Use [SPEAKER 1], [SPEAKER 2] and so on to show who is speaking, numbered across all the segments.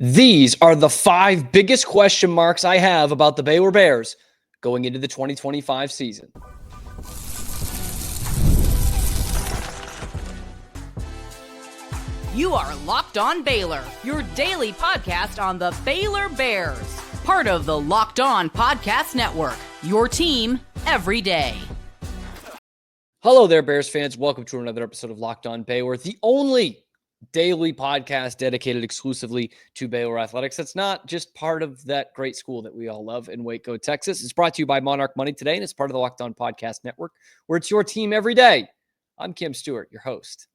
[SPEAKER 1] These are the 5 biggest question marks I have about the Baylor Bears going into the 2025 season.
[SPEAKER 2] You are Locked On Baylor, your daily podcast on the Baylor Bears. Part of the Locked On Podcast Network, your team every day.
[SPEAKER 1] Hello there, Bears fans. Welcome to another episode of Locked On Baylor, the only daily podcast dedicated exclusively to Baylor athletics. That's not just part of that great school that we all love in Waco, Texas. It's brought to you by Monarch Money today, and it's part of the Locked On Podcast Network, where it's your team every day. I'm Cam Stuart, your host.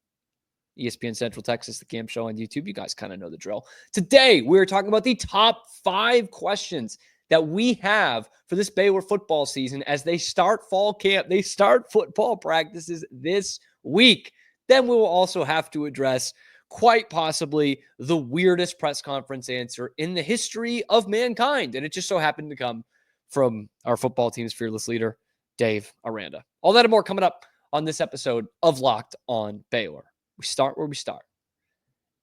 [SPEAKER 1] ESPN Central Texas, the Cam Show on YouTube. You guys kind of know the drill. Today, we're talking about the top 5 questions that we have for this Baylor football season as they start fall camp. They start football practices this week. Then we will also have to address quite possibly the weirdest press conference answer in the history of mankind. And it just so happened to come from our football team's fearless leader, Dave Aranda. All that and more coming up on this episode of Locked On Baylor. We start where we start.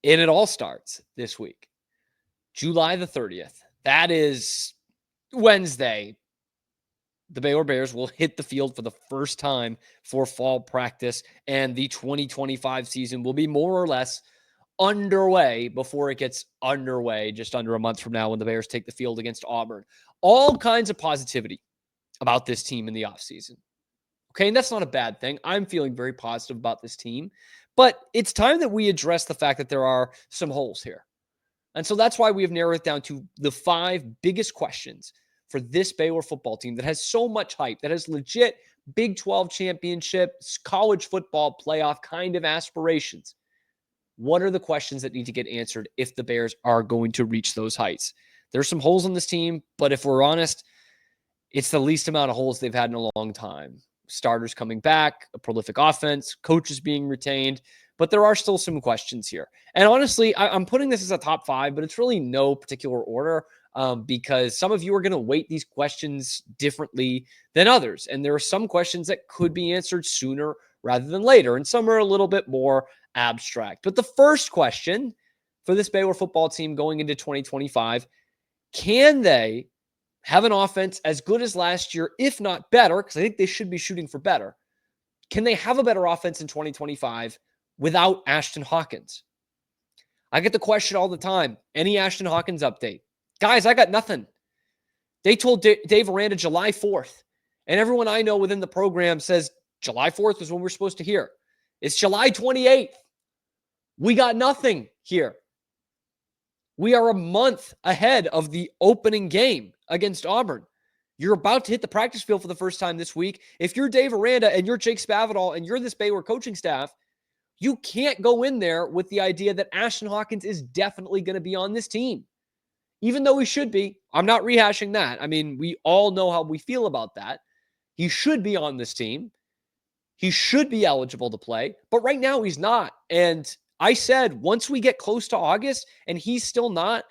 [SPEAKER 1] And it all starts this week, July the 30th. That is Wednesday. The Baylor Bears will hit the field for the first time for fall practice, and the 2025 season will be more or less underway before it gets underway just under a month from now when the Bears take the field against Auburn. All kinds of positivity about this team in the offseason. Okay, and that's not a bad thing. I'm feeling very positive about this team, but it's time that we address the fact that there are some holes here. And so that's why we have narrowed it down to the 5 biggest questions for this Baylor football team that has so much hype, that has legit Big 12 championships, college football playoff kind of aspirations. What are the questions that need to get answered if the Bears are going to reach those heights? There's some holes in this team, but if we're honest, it's the least amount of holes they've had in a long time. Starters coming back, a prolific offense, coaches being retained, but there are still some questions here. And honestly, I'm putting this as a top 5, but it's really no particular order because some of you are going to weight these questions differently than others. And there are some questions that could be answered sooner rather than later, and some are a little bit more abstract. But the first question for this Baylor football team going into 2025, can they have an offense as good as last year, if not better, because I think they should be shooting for better. Can they have a better offense in 2025 without Ashton Hawkins? I get the question all the time. Any Ashton Hawkins update? Guys, I got nothing. They told Dave Aranda July 4th, and everyone I know within the program says July 4th is when we're supposed to hear. It's July 28th. We got nothing here. We are a month ahead of the opening game against Auburn. You're about to hit the practice field for the first time this week. If you're Dave Aranda and you're Jake Spavital and you're this Baylor coaching staff, you can't go in there with the idea that Ashton Hawkins is definitely going to be on this team. Even though he should be. I'm not rehashing that. I mean, we all know how we feel about that. He should be on this team. He should be eligible to play. But right now, he's not. And I said, once we get close to August and he's still not,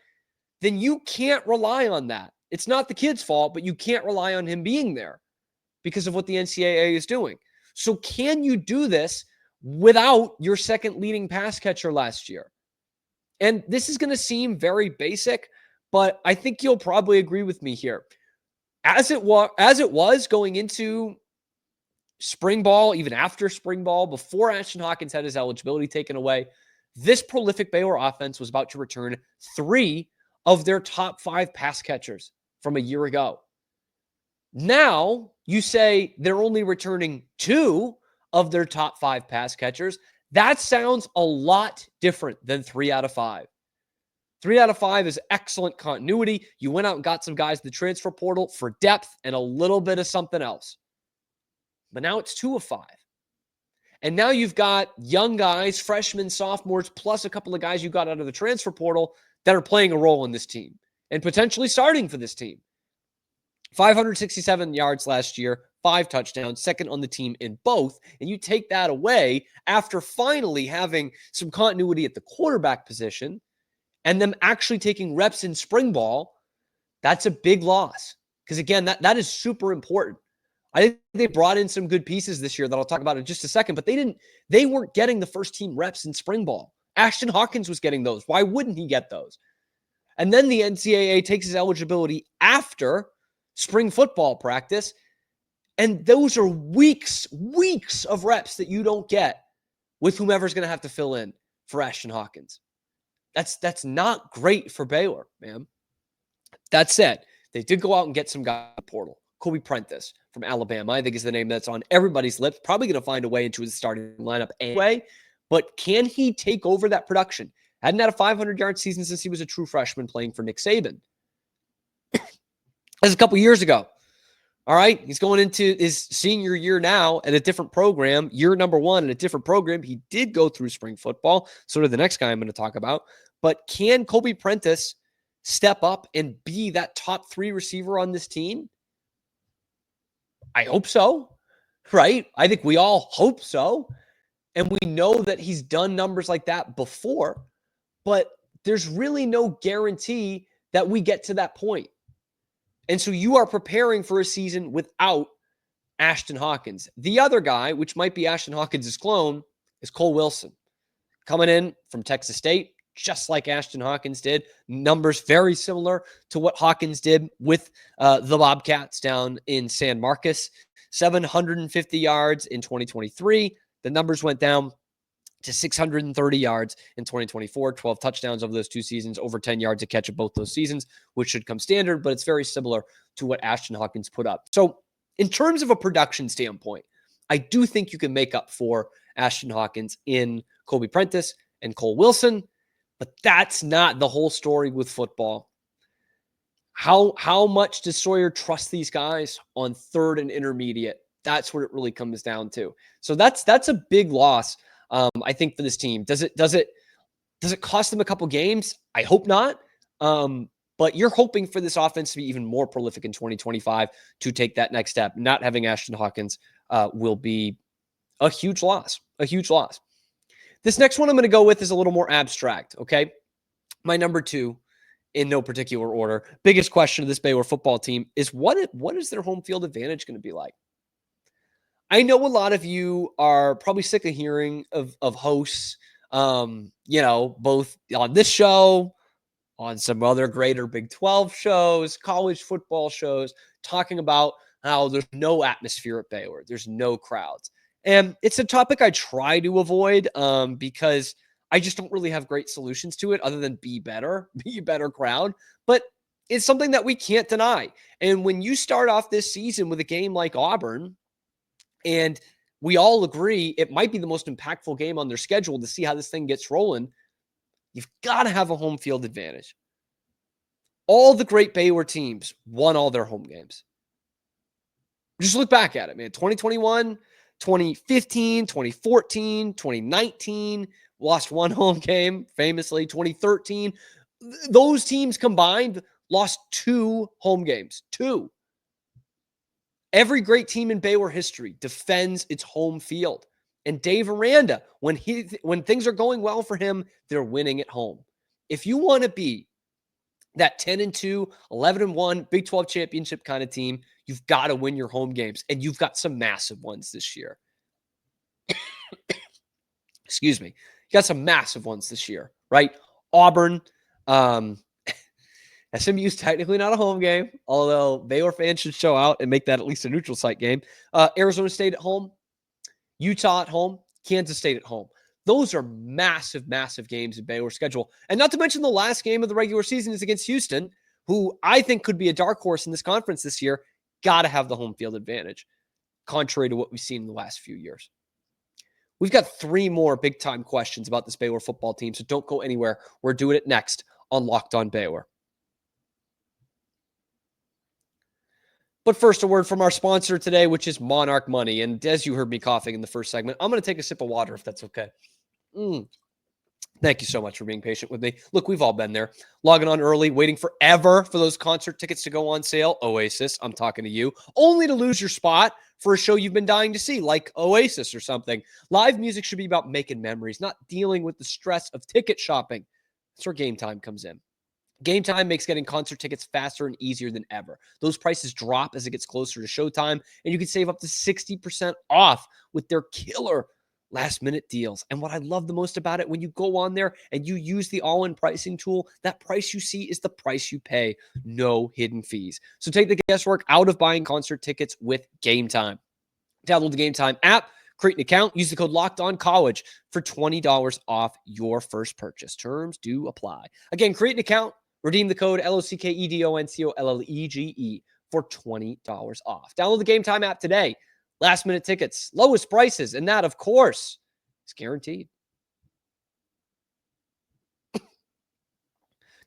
[SPEAKER 1] then you can't rely on that. It's not the kid's fault, but you can't rely on him being there because of what the NCAA is doing. So can you do this without your second leading pass catcher last year? And this is going to seem very basic, but I think you'll probably agree with me here. As it was going into spring ball, even after spring ball, before Ashton Hawkins had his eligibility taken away, this prolific Baylor offense was about to return 3 of their top 5 pass catchers from a year ago. Now, you say they're only returning 2 of their top 5 pass catchers. That sounds a lot different than 3 out of 5. 3 out of 5 is excellent continuity. You went out and got some guys in the transfer portal for depth and a little bit of something else. But now it's 2 of 5. And now you've got young guys, freshmen, sophomores, plus a couple of guys you got out of the transfer portal that are playing a role in this team and potentially starting for this team. 567 yards last year, 5 touchdowns, second on the team in both. And you take that away after finally having some continuity at the quarterback position and them actually taking reps in spring ball. That's a big loss. Because again, that is super important. I think they brought in some good pieces this year that I'll talk about in just a second, but they weren't getting the first team reps in spring ball. Ashton Hawkins was getting those. Why wouldn't he get those? And then the NCAA takes his eligibility after spring football practice. And those are weeks of reps that you don't get with whomever's going to have to fill in for Ashton Hawkins. That's not great for Baylor, man. That said, they did go out and get some guy in the portal. Kobe Prentice from Alabama, I think, is the name that's on everybody's lips. Probably going to find a way into his starting lineup anyway. But can he take over that production? Hadn't had a 500-yard season since he was a true freshman playing for Nick Saban. That's a couple years ago. All right, he's going into his senior year now at a different program, year number 1 at a different program. He did go through spring football, sort of the next guy I'm going to talk about. But can Kobe Prentice step up and be that top 3 receiver on this team? I hope so, right? I think we all hope so. And we know that he's done numbers like that before, but there's really no guarantee that we get to that point. And so you are preparing for a season without Ashton Hawkins. The other guy, which might be Ashton Hawkins' clone, is Cole Wilson. Coming in from Texas State, just like Ashton Hawkins did. Numbers very similar to what Hawkins did with the Bobcats down in San Marcos. 750 yards in 2023. The numbers went down to 630 yards in 2024, 12 touchdowns over those 2 seasons, over 10 yards a catch of both those seasons, which should come standard, but it's very similar to what Ashton Hawkins put up. So in terms of a production standpoint, I do think you can make up for Ashton Hawkins in Kobe Prentice and Cole Wilson, but that's not the whole story with football. How much does Sawyer trust these guys on third and intermediate? That's what it really comes down to. So that's a big loss, I think, for this team. Does it cost them a couple games? I hope not. But you're hoping for this offense to be even more prolific in 2025 to take that next step. Not having Ashton Hawkins will be a huge loss. A huge loss. This next one I'm going to go with is a little more abstract. Okay, my number 2. In no particular order, biggest question of this Baylor football team is what is their home field advantage going to be like? I know a lot of you are probably sick of hearing of hosts, both on this show, on some other greater Big 12 shows, college football shows, talking about how there's no atmosphere at Baylor. There's no crowds. And it's a topic I try to avoid because I just don't really have great solutions to it other than be better crowd. But it's something that we can't deny. And when you start off this season with a game like Auburn, and we all agree it might be the most impactful game on their schedule to see how this thing gets rolling, you've got to have a home field advantage. All the great Baylor teams won all their home games. Just look back at it, man. 2021, 2015, 2014, 2019, lost one home game, famously. 2013, those teams combined lost 2 home games. 2. Every great team in Baylor history defends its home field. And Dave Aranda, when things are going well for him, they're winning at home. If you want to be that 10-2, 11-1, Big 12 championship kind of team, you've got to win your home games. And you've got some massive ones this year. Excuse me. You got some massive ones this year, right? Auburn, SMU is technically not a home game, although Baylor fans should show out and make that at least a neutral site game. Arizona State at home, Utah at home, Kansas State at home. Those are massive, massive games in Baylor's schedule. And not to mention the last game of the regular season is against Houston, who I think could be a dark horse in this conference this year. Got to have the home field advantage, contrary to what we've seen in the last few years. We've got 3 more big-time questions about this Baylor football team, so don't go anywhere. We're doing it next on Locked On Baylor. But first, a word from our sponsor today, which is Monarch Money. And as you heard me coughing in the first segment, I'm going to take a sip of water if that's okay. Thank you so much for being patient with me. Look, we've all been there. Logging on early, waiting forever for those concert tickets to go on sale. Oasis, I'm talking to you. Only to lose your spot for a show you've been dying to see, like Oasis or something. Live music should be about making memories, not dealing with the stress of ticket shopping. That's where Game Time comes in. Game Time makes getting concert tickets faster and easier than ever. Those prices drop as it gets closer to showtime, and you can save up to 60% off with their killer last minute deals. And what I love the most about it, when you go on there and you use the all-in pricing tool, that price you see is the price you pay. No hidden fees. So take the guesswork out of buying concert tickets with Game Time. Download the Game Time app, create an account, use the code LOCKEDONCollege for $20 off your first purchase. Terms do apply. Again, create an account, redeem the code LOCKEDONCOLLEGE for $20 off. Download the Game Time app today. Last minute tickets, lowest prices, and that, of course, is guaranteed.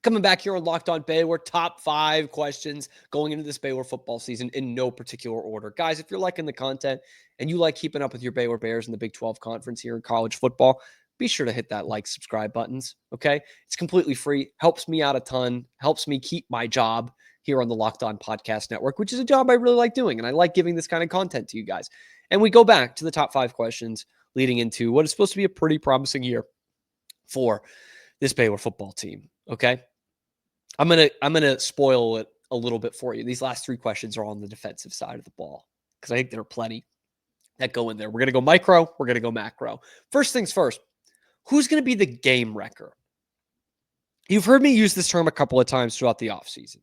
[SPEAKER 1] Coming back here on Locked On Baylor, top 5 questions going into this Baylor football season in no particular order. Guys, if you're liking the content and you like keeping up with your Baylor Bears in the Big 12 Conference here in college football, be sure to hit that like, subscribe buttons, okay? It's completely free, helps me out a ton, helps me keep my job here on the Locked On Podcast Network, which is a job I really like doing, and I like giving this kind of content to you guys. And we go back to the top 5 questions leading into what is supposed to be a pretty promising year for this Baylor football team, okay? I'm gonna spoil it a little bit for you. These last 3 questions are on the defensive side of the ball because I think there are plenty that go in there. We're going to go micro, we're going to go macro. First things first, who's going to be the game wrecker? You've heard me use this term a couple of times throughout the offseason.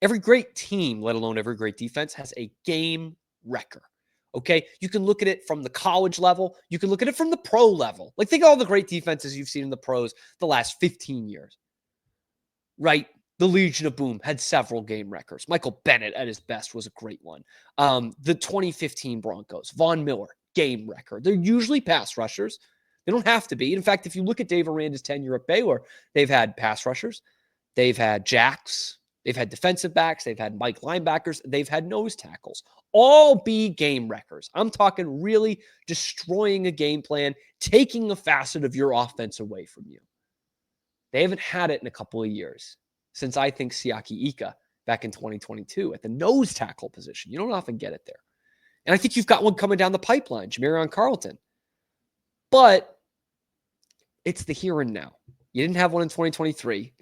[SPEAKER 1] Every great team, let alone every great defense, has a game wrecker. Okay? You can look at it from the college level. You can look at it from the pro level. Like, think of all the great defenses you've seen in the pros the last 15 years. Right? The Legion of Boom had several game wreckers. Michael Bennett at his best was a great one. The 2015 Broncos, Von Miller, game wrecker. They're usually pass rushers. They don't have to be. In fact, if you look at Dave Aranda's tenure at Baylor, they've had pass rushers. They've had jacks. They've had defensive backs. They've had Mike linebackers. They've had nose tackles. All be game wreckers. I'm talking really destroying a game plan, taking a facet of your offense away from you. They haven't had it in a couple of years since, I think, Siaki Ika back in 2022 at the nose tackle position. You don't often get it there. And I think you've got one coming down the pipeline, Jamarion Carlton. But it's the here and now. You didn't have one in 2023.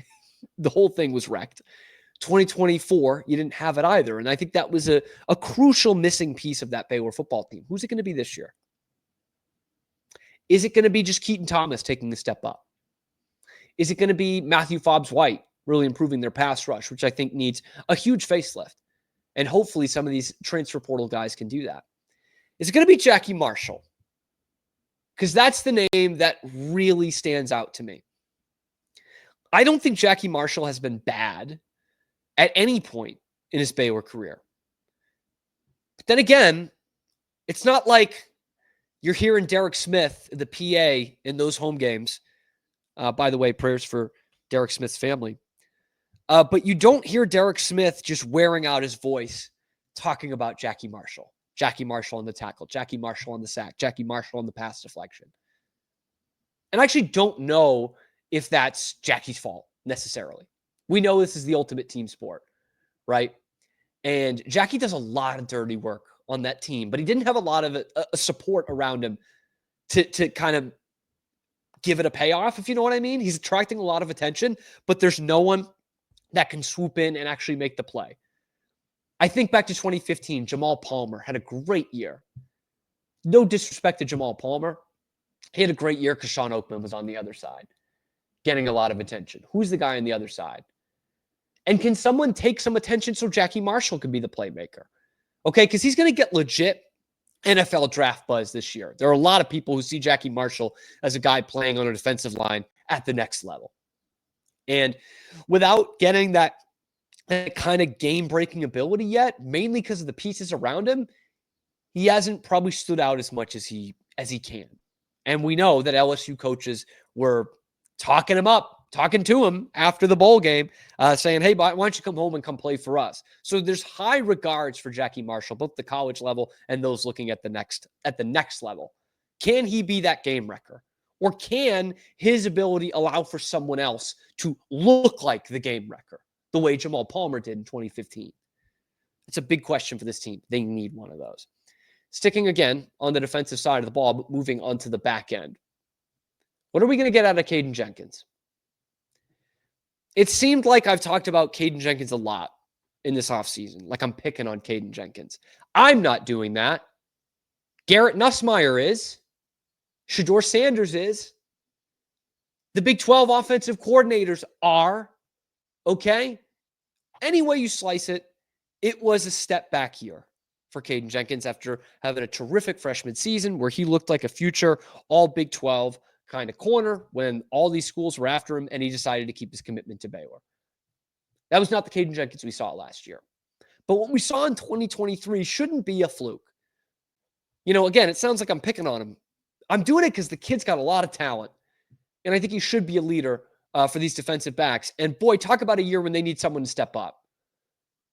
[SPEAKER 1] The whole thing was wrecked. 2024, you didn't have it either. And I think that was a crucial missing piece of that Baylor football team. Who's it going to be this year? Is it going to be just Keaton Thomas taking a step up? Is it going to be Matthew Fobbs-White really improving their pass rush, which I think needs a huge facelift? And hopefully some of these transfer portal guys can do that. Is it going to be Jackie Marshall? Because that's the name that really stands out to me. I don't think Jackie Marshall has been bad at any point in his Baylor career. But then again, it's not like you're hearing Derek Smith, the PA, in those home games. By the way, prayers for Derek Smith's family. But you don't hear Derek Smith just wearing out his voice talking about Jackie Marshall. Jackie Marshall on the tackle, Jackie Marshall on the sack, Jackie Marshall on the pass deflection. And I actually don't know if that's Jackie's fault necessarily. We know this is the ultimate team sport, right? And Jackie does a lot of dirty work on that team, but he didn't have a lot of support around him to kind of give it a payoff, if you know what I mean. He's attracting a lot of attention, but there's no one that can swoop in and actually make the play. I think back to 2015, Jamal Palmer had a great year. No disrespect to Jamal Palmer. He had a great year because Sean Oakman was on the other side, getting a lot of attention. Who's the guy on the other side? And can someone take some attention so Jackie Marshall can be the playmaker? Okay, because he's going to get legit NFL draft buzz this year. There are a lot of people who see Jackie Marshall as a guy playing on a defensive line at the next level. And without getting that kind of game-breaking ability yet, mainly because of the pieces around him, he hasn't probably stood out as much as he can. And we know that LSU coaches were talking him up, talking to him after the bowl game, saying, hey, why don't you come home and come play for us? So there's high regards for Jackie Marshall, both the college level and those looking at the next level. Can he be that game wrecker? Or can his ability allow for someone else to look like the game wrecker, the way Jamal Palmer did in 2015? It's a big question for this team. They need one of those. Sticking again on the defensive side of the ball, but moving on to the back end. What are we going to get out of Caden Jenkins? It seemed like I've talked about Caden Jenkins a lot in this offseason, like I'm picking on Caden Jenkins. I'm not doing that. Garrett Nussmeier is. Shedeur Sanders is. The Big 12 offensive coordinators are. Okay? Any way you slice it, it was a step back year for Caden Jenkins after having a terrific freshman season where he looked like a future all Big 12 kind of corner when all these schools were after him and he decided to keep his commitment to Baylor. That was not the Caden Jenkins we saw last year. But what we saw in 2023 shouldn't be a fluke. Again, it sounds like I'm picking on him. I'm doing it because the kid's got a lot of talent. And I think he should be a leader for these defensive backs. And boy, talk about a year when they need someone to step up.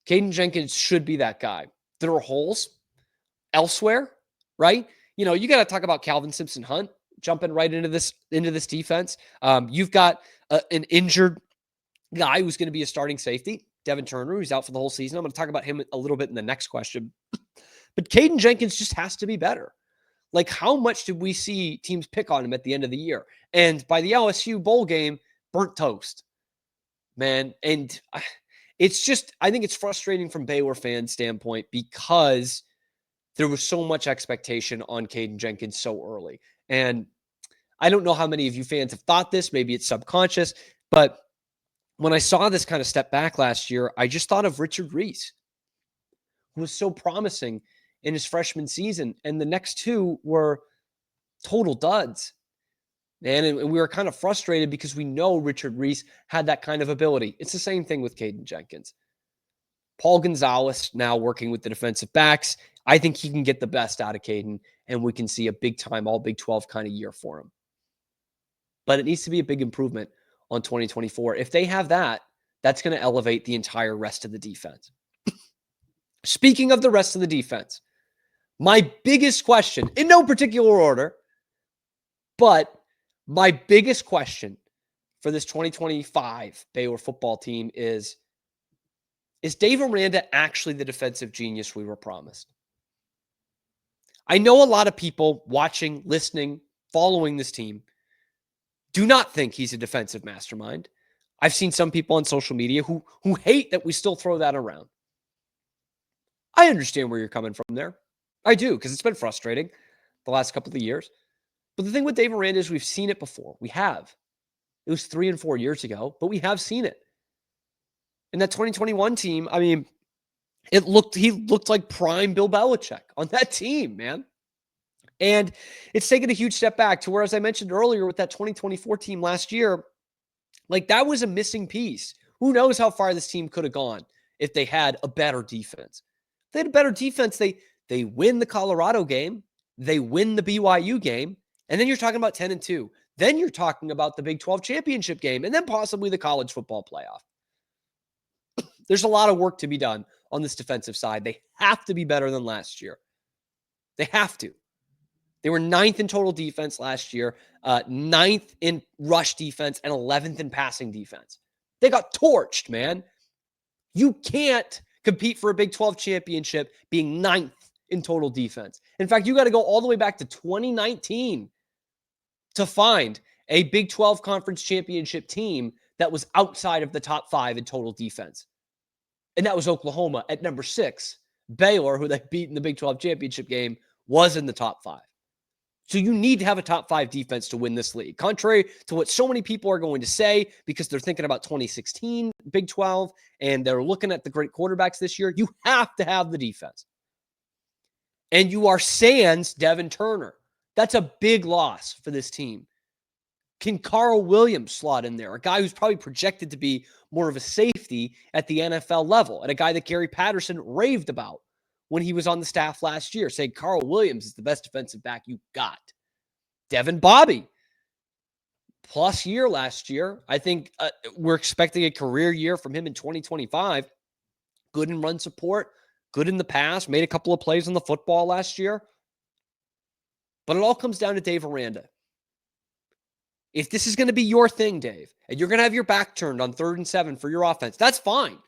[SPEAKER 1] Caden Jenkins should be that guy. There are holes elsewhere, right? You got to talk about Calvin Simpson-Hunt jumping right into this defense. You've got an injured guy who's going to be a starting safety, Devin Turner, who's out for the whole season. I'm going to talk about him a little bit in the next question. But Caden Jenkins just has to be better. Like, how much did we see teams pick on him at the end of the year? And by the LSU bowl game, burnt toast, man. And it's just, I think it's frustrating from Baylor fans' standpoint because there was so much expectation on Caden Jenkins so early. And I don't know how many of you fans have thought this. Maybe it's subconscious. But when I saw this kind of step back last year, I just thought of Richard Reese, who was so promising in his freshman season. And the next two were total duds. And we were kind of frustrated because we know Richard Reese had that kind of ability. It's the same thing with Caden Jenkins. Paul Gonzalez now working with the defensive backs. I think he can get the best out of Caden, and we can see a big-time, all Big 12 kind of year for him. But it needs to be a big improvement on 2024. If they have that, that's going to elevate the entire rest of the defense. Speaking of the rest of the defense, my biggest question, in no particular order, but my biggest question for this 2025 Baylor football team is Dave Aranda actually the defensive genius we were promised? I know a lot of people watching, listening, following this team do not think he's a defensive mastermind. I've seen some people on social media who hate that we still throw that around. I understand where you're coming from there. I do, because it's been frustrating the last couple of years. But the thing with Dave Aranda is we've seen it before. We have. It was 3 and 4 years ago, but we have seen it. In that 2021 team, I mean, he looked like prime Bill Belichick on that team, man. And it's taken a huge step back to where, as I mentioned earlier, with that 2024 team last year, like that was a missing piece. Who knows how far this team could have gone if they had a better defense. If they had a better defense, they win the Colorado game, they win the BYU game, and then you're talking about 10-2. Then you're talking about the Big 12 championship game, and then possibly the college football playoff. There's a lot of work to be done on this defensive side. They have to be better than last year. They have to. They were 9th in total defense last year, 9th in rush defense, and 11th in passing defense. They got torched, man. You can't compete for a Big 12 championship being 9th in total defense. In fact, you got to go all the way back to 2019 to find a Big 12 conference championship team that was outside of the top 5 in total defense. And that was Oklahoma at number 6. Baylor, who they beat in the Big 12 championship game, was in the top 5. So you need to have a top 5 defense to win this league. Contrary to what so many people are going to say, because they're thinking about 2016 Big 12 and they're looking at the great quarterbacks this year, you have to have the defense. And you are sans Devin Turner. That's a big loss for this team. Can Carl Williams slot in there? A guy who's probably projected to be more of a safety at the NFL level, and a guy that Gary Patterson raved about when he was on the staff last year, saying Carl Williams is the best defensive back you got. Devin Bobby, plus year last year. I think we're expecting a career year from him in 2025. Good in run support, good in the pass, made a couple of plays on the football last year. But it all comes down to Dave Aranda. If this is going to be your thing, Dave, and you're going to have your back turned on 3rd and 7 for your offense, that's fine.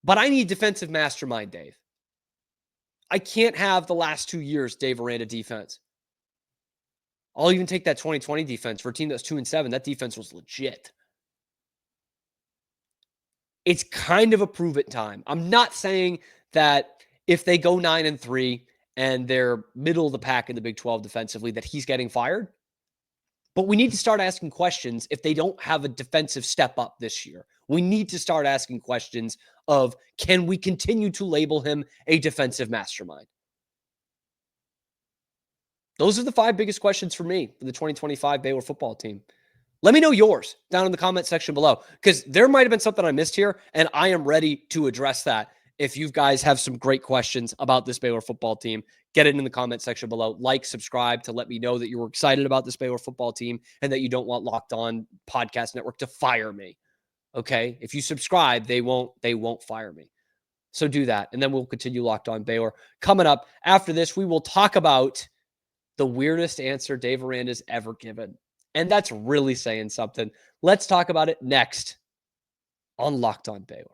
[SPEAKER 1] But I need defensive mastermind, Dave. I can't have the last 2 years Dave Aranda defense. I'll even take that 2020 defense for a team that's 2 and 7. That defense was legit. It's kind of a prove it time. I'm not saying that if they go 9 and 3 and they're middle of the pack in the Big 12 defensively that he's getting fired. But we need to start asking questions if they don't have a defensive step up this year. We need to start asking questions of, can we continue to label him a defensive mastermind? Those are the 5 biggest questions for me for the 2025 Baylor football team. Let me know yours down in the comment section below, because there might have been something I missed here, and I am ready to address that. If you guys have some great questions about this Baylor football team, get it in the comment section below. Like, subscribe to let me know that you were excited about this Baylor football team and that you don't want Locked On Podcast Network to fire me. Okay? If you subscribe, they won't fire me. So do that, and then we'll continue Locked On Baylor. Coming up after this, we will talk about the weirdest answer Dave Aranda's ever given. And that's really saying something. Let's talk about it next on Locked On Baylor.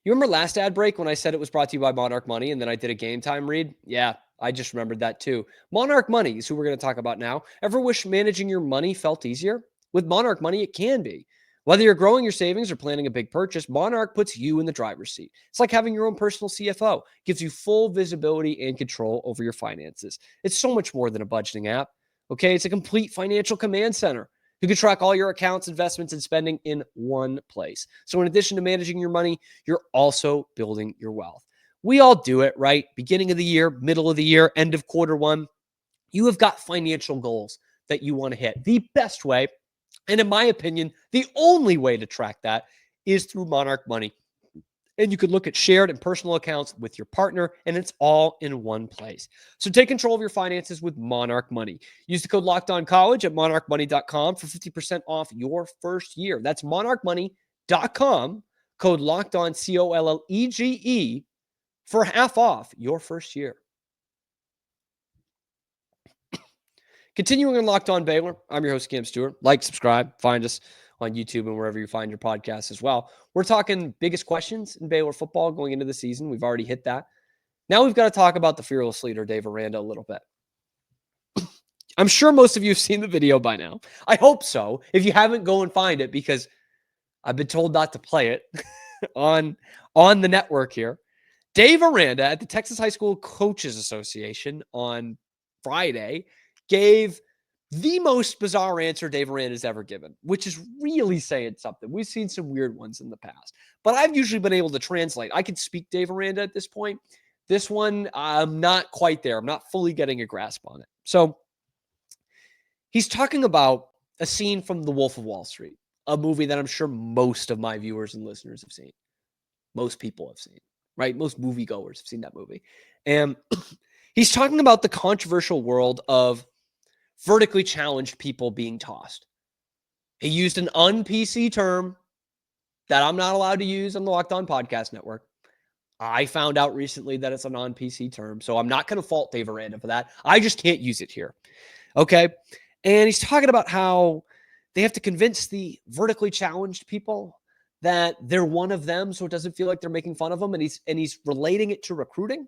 [SPEAKER 1] You remember last ad break when I said it was brought to you by Monarch Money and then I did a game time read? Yeah, I just remembered that too. Monarch Money is who we're going to talk about now. Ever wish managing your money felt easier? With Monarch Money, it can be. Whether you're growing your savings or planning a big purchase, Monarch puts you in the driver's seat. It's like having your own personal CFO. It gives you full visibility and control over your finances. It's so much more than a budgeting app. Okay, it's a complete financial command center. You can track all your accounts, investments, and spending in one place. So in addition to managing your money, you're also building your wealth. We all do it, right? Beginning of the year, middle of the year, end of quarter one. You have got financial goals that you want to hit. The best way, and in my opinion, the only way to track that is through Monarch Money. And you could look at shared and personal accounts with your partner, and it's all in one place. So take control of your finances with Monarch Money. Use the code LOCKEDONCOLLEGE at monarchmoney.com for 50% off your first year. That's monarchmoney.com, code LOCKEDON, COLLEGE, for half off your first year. Continuing on Locked On Baylor, I'm your host, Cam Stuart. Like, subscribe, find us on YouTube and wherever you find your podcasts as well. We're talking biggest questions in Baylor football going into the season. We've already hit that. Now we've got to talk about the fearless leader, Dave Aranda, a little bit. I'm sure most of you have seen the video by now. I hope so. If you haven't, go and find it, because I've been told not to play it on the network here. Dave Aranda at the Texas High School Coaches Association on Friday gave the most bizarre answer Dave Aranda has ever given, which is really saying something. We've seen some weird ones in the past, but I've usually been able to translate. I can speak Dave Aranda at this point. This one, I'm not quite there. I'm not fully getting a grasp on it. So he's talking about a scene from The Wolf of Wall Street, a movie that I'm sure most of my viewers and listeners have seen. Most people have seen, right? Most moviegoers have seen that movie. And he's talking about the controversial world of vertically challenged people being tossed. He used an un-PC term that I'm not allowed to use on the Locked On Podcast Network. I found out recently that it's a non-PC term, so I'm not going to fault Dave Aranda for that. I just can't use it here. Okay? And he's talking about how they have to convince the vertically challenged people that they're one of them, so it doesn't feel like they're making fun of them, and he's relating it to recruiting.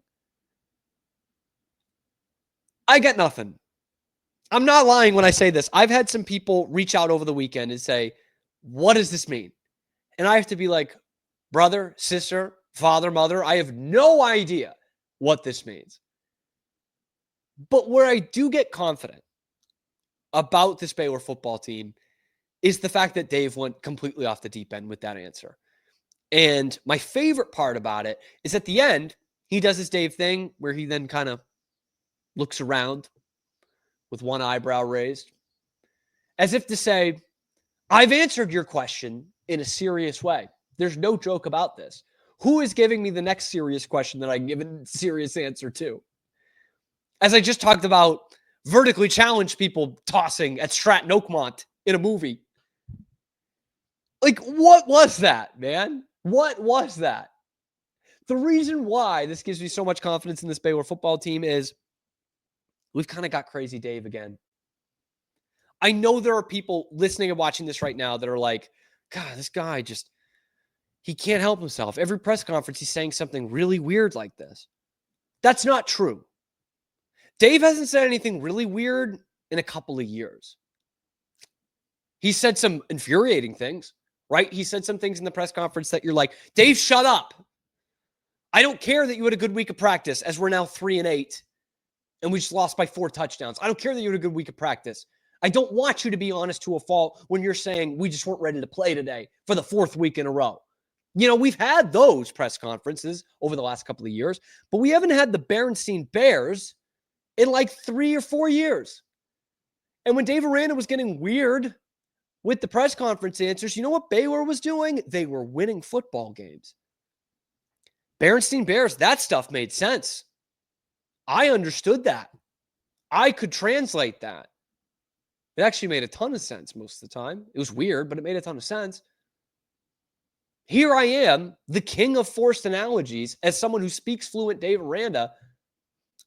[SPEAKER 1] I get nothing. I'm not lying when I say this. I've had some people reach out over the weekend and say, what does this mean? And I have to be like, brother, sister, father, mother, I have no idea what this means. But where I do get confident about this Baylor football team is the fact that Dave went completely off the deep end with that answer. And my favorite part about it is at the end, he does his Dave thing where he then kind of looks around with one eyebrow raised, as if to say, I've answered your question in a serious way. There's no joke about this. Who is giving me the next serious question that I can give a serious answer to? As I just talked about vertically challenged people tossing at Stratton Oakmont in a movie. Like, what was that, man? What was that? The reason why this gives me so much confidence in this Baylor football team is we've kind of got crazy Dave again. I know there are people listening and watching this right now that are like, God, this guy just, he can't help himself. Every press conference, he's saying something really weird like this. That's not true. Dave hasn't said anything really weird in a couple of years. He said some infuriating things, right? He said some things in the press conference that you're like, Dave, shut up. I don't care that you had a good week of practice, as we're now 3-8 and we just lost by 4 touchdowns. I don't care that you had a good week of practice. I don't want you to be honest to a fault when you're saying we just weren't ready to play today for the 4th week in a row. You know, we've had those press conferences over the last couple of years, but we haven't had the Berenstein Bears in like 3 or 4 years. And when Dave Aranda was getting weird with the press conference answers, you know what Baylor was doing? They were winning football games. Berenstein Bears, that stuff made sense. I understood that. I could translate that. It actually made a ton of sense most of the time. It was weird, but it made a ton of sense. Here I am, the king of forced analogies, as someone who speaks fluent Dave Aranda.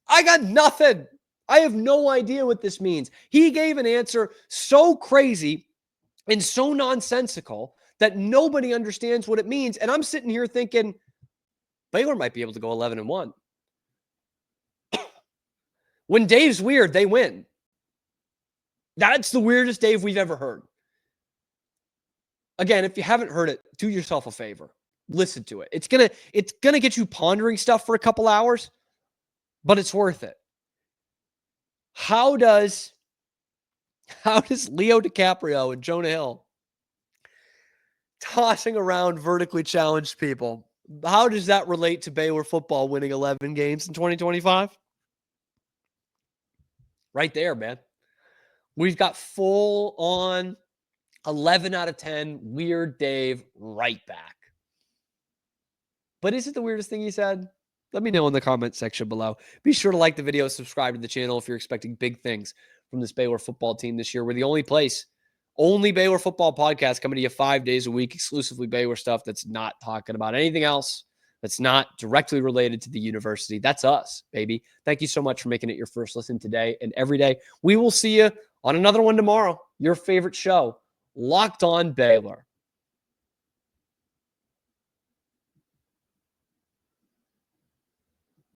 [SPEAKER 1] I got nothing. I have no idea what this means. He gave an answer so crazy and so nonsensical that nobody understands what it means. And I'm sitting here thinking, Baylor might be able to go 11-1. When Dave's weird, they win. That's the weirdest Dave we've ever heard. Again, if you haven't heard it, do yourself a favor. Listen to it. It's gonna get you pondering stuff for a couple hours, but it's worth it. How does Leo DiCaprio and Jonah Hill tossing around vertically challenged people, how does that relate to Baylor football winning 11 games in 2025? Right there, man. We've got full on 11 out of 10 weird Dave right back. But is it the weirdest thing he said? Let me know in the comment section below. Be sure to like the video, subscribe to the channel if you're expecting big things from this Baylor football team this year. We're the only Baylor football podcast coming to you 5 days a week, exclusively Baylor stuff that's not talking about anything else, that's not directly related to the university. That's us, baby. Thank you so much for making it your first listen today and every day. We will see you on another one tomorrow. Your favorite show, Locked On Baylor.